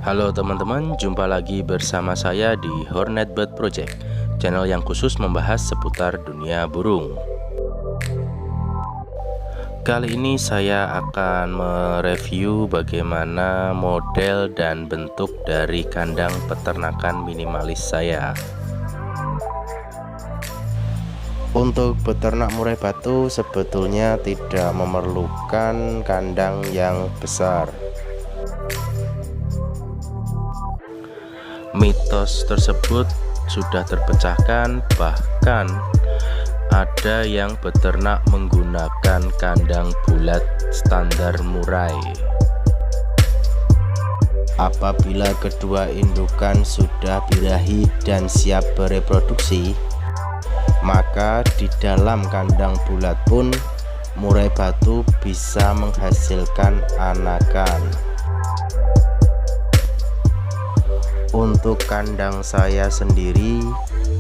Halo teman-teman, jumpa lagi bersama saya di Hornet Bird Project, channel yang khusus membahas seputar dunia burung. Kali ini saya akan mereview bagaimana model dan bentuk dari kandang peternakan minimalis saya. Untuk beternak murai batu sebetulnya tidak memerlukan kandang yang besar. Mitos tersebut sudah terpecahkan, bahkan ada yang beternak menggunakan kandang bulat standar murai. Apabila kedua indukan sudah birahi dan siap bereproduksi, maka di dalam kandang bulat pun murai batu bisa menghasilkan anakan. Untuk kandang saya sendiri,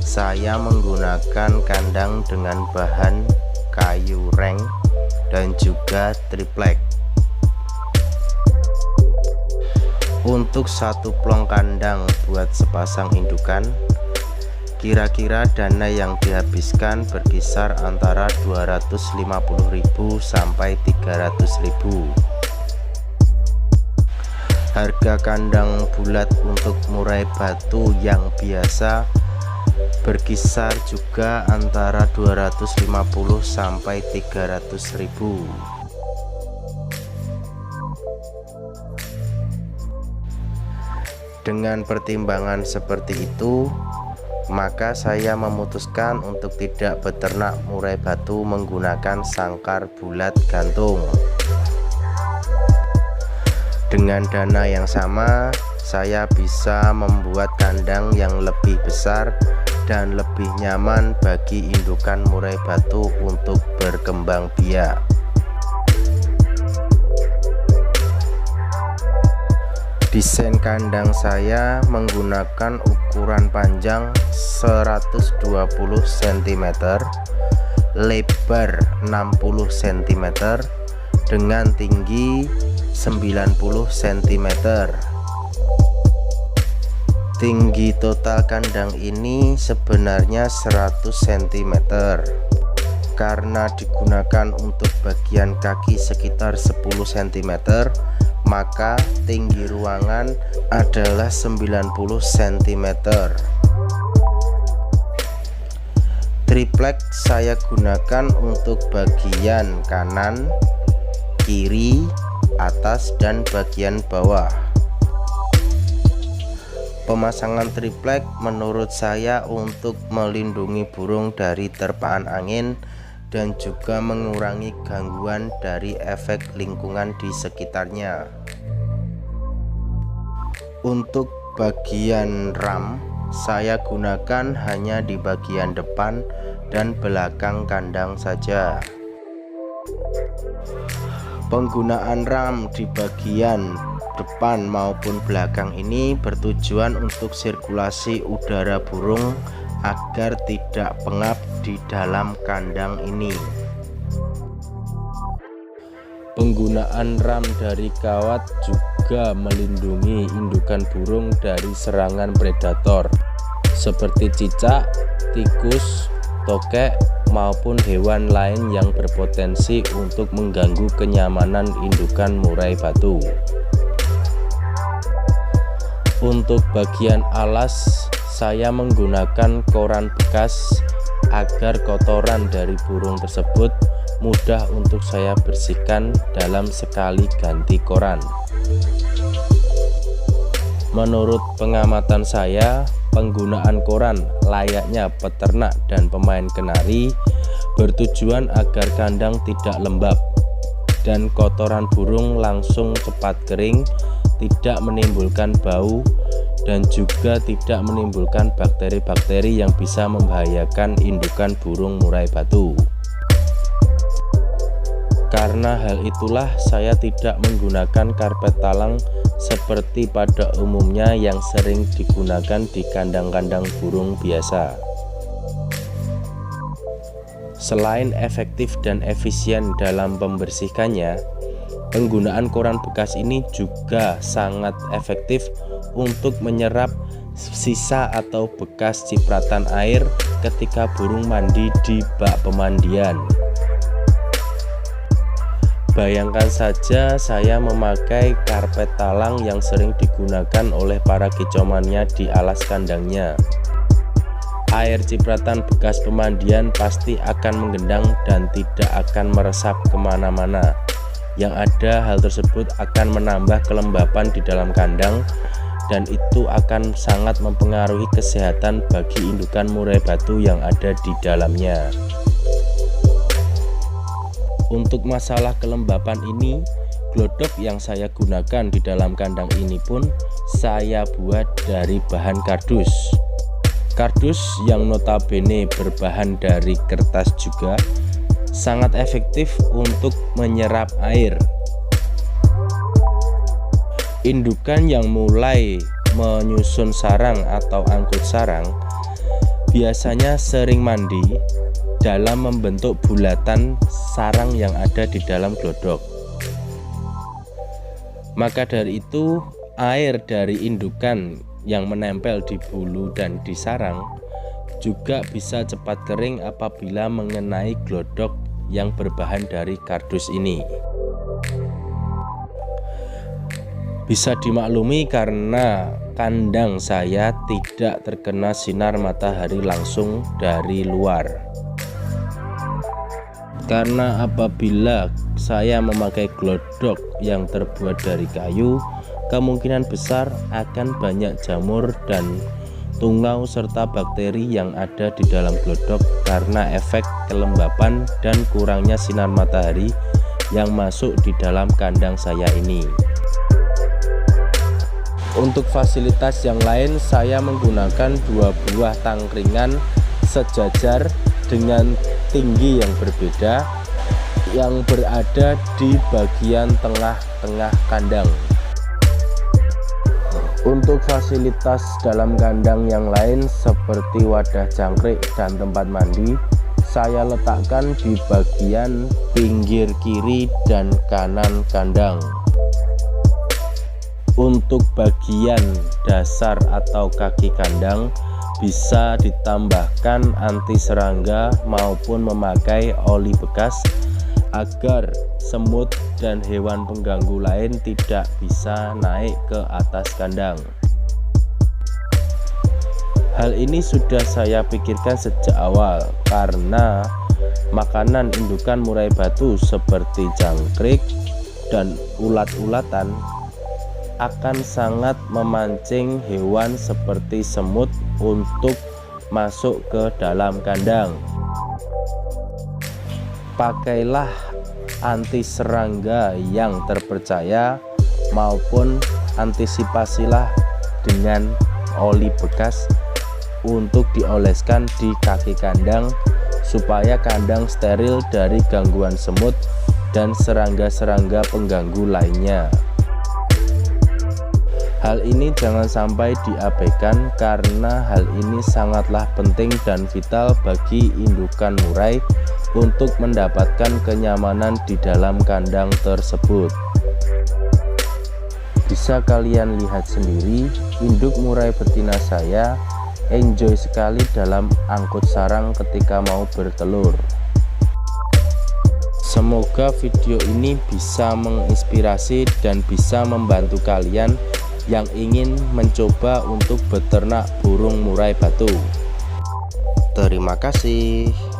saya menggunakan kandang dengan bahan kayu reng dan juga triplek. Untuk satu plong kandang buat sepasang indukan, kira-kira dana yang dihabiskan berkisar antara 250.000 sampai 300.000. Harga kandang bulat untuk murai batu yang biasa berkisar juga antara 250 sampai 300.000. Dengan pertimbangan seperti itu, maka saya memutuskan untuk tidak beternak murai batu menggunakan sangkar bulat gantung. Dengan dana yang sama, saya bisa membuat kandang yang lebih besar dan lebih nyaman bagi indukan murai batu untuk berkembang biak. Desain kandang saya menggunakan ukuran panjang 120 cm, lebar 60 cm, dengan tinggi 90 cm. Tinggi total kandang ini sebenarnya 100 cm. Karena digunakan untuk bagian kaki sekitar 10 cm, maka tinggi ruangan adalah 90 cm. Triplek saya gunakan untuk bagian kanan, kiri, atas, dan bagian bawah. Pemasangan triplek menurut saya untuk melindungi burung dari terpaan angin dan juga mengurangi gangguan dari efek lingkungan di sekitarnya. Untuk bagian ram, saya gunakan hanya di bagian depan dan belakang kandang saja. Penggunaan ram di bagian depan maupun belakang ini bertujuan untuk sirkulasi udara burung agar tidak pengap di dalam kandang ini. Penggunaan ram dari kawat juga melindungi indukan burung dari serangan predator seperti cicak, tikus, tokek, maupun hewan lain yang berpotensi untuk mengganggu kenyamanan indukan murai batu. Untuk bagian alas, saya menggunakan koran bekas agar kotoran dari burung tersebut mudah untuk saya bersihkan dalam sekali ganti koran. Menurut pengamatan saya, penggunaan koran layaknya peternak dan pemain kenari bertujuan agar kandang tidak lembab dan kotoran burung langsung cepat kering, tidak menimbulkan bau, dan juga tidak menimbulkan bakteri-bakteri yang bisa membahayakan indukan burung murai batu. Karena hal itulah saya tidak menggunakan karpet talang seperti pada umumnya yang sering digunakan di kandang-kandang burung biasa. Selain efektif dan efisien dalam membersihkannya, penggunaan koran bekas ini juga sangat efektif untuk menyerap sisa atau bekas cipratan air ketika burung mandi di bak pemandian. Bayangkan saja saya memakai karpet talang yang sering digunakan oleh para kicauannya di alas kandangnya. Air cipratan bekas pemandian pasti akan menggendang dan tidak akan meresap kemana-mana. Yang ada, hal tersebut akan menambah kelembapan di dalam kandang dan itu akan sangat mempengaruhi kesehatan bagi indukan murai batu yang ada di dalamnya. Untuk masalah kelembapan ini, glodok yang saya gunakan di dalam kandang ini pun saya buat dari bahan kardus. Kardus yang notabene berbahan dari kertas juga sangat efektif untuk menyerap air. Indukan yang mulai menyusun sarang atau angkut sarang biasanya sering mandi dalam membentuk bulatan sarang yang ada di dalam glodok. Maka dari itu, air dari indukan yang menempel di bulu dan di sarang juga bisa cepat kering apabila mengenai glodok yang berbahan dari kardus ini. Bisa dimaklumi karena kandang saya tidak terkena sinar matahari langsung dari luar. Karena apabila saya memakai glodok yang terbuat dari kayu, kemungkinan besar akan banyak jamur dan tungau serta bakteri yang ada di dalam glodok karena efek kelembapan dan kurangnya sinar matahari yang masuk di dalam kandang saya ini. Untuk fasilitas yang lain, saya menggunakan 2 buah tangkringan sejajar dengan tinggi yang berbeda yang berada di bagian tengah-tengah kandang. Untuk fasilitas dalam kandang yang lain seperti wadah jangkrik dan tempat mandi, saya letakkan di bagian pinggir kiri dan kanan kandang. Untuk bagian dasar atau kaki kandang bisa ditambahkan anti serangga maupun memakai oli bekas agar semut dan hewan pengganggu lain tidak bisa naik ke atas kandang. Hal ini sudah saya pikirkan sejak awal karena makanan indukan murai batu seperti jangkrik dan ulat-ulatan akan sangat memancing hewan seperti semut untuk masuk ke dalam kandang. Pakailah anti serangga yang terpercaya maupun antisipasilah dengan oli bekas untuk dioleskan di kaki kandang supaya kandang steril dari gangguan semut dan serangga-serangga pengganggu lainnya. Hal ini jangan sampai diabaikan karena hal ini sangatlah penting dan vital bagi indukan murai untuk mendapatkan kenyamanan di dalam kandang tersebut. Bisa kalian lihat sendiri, induk murai betina saya enjoy sekali dalam angkut sarang ketika mau bertelur. Semoga video ini bisa menginspirasi dan bisa membantu kalian yang ingin mencoba untuk beternak burung murai batu. Terima kasih.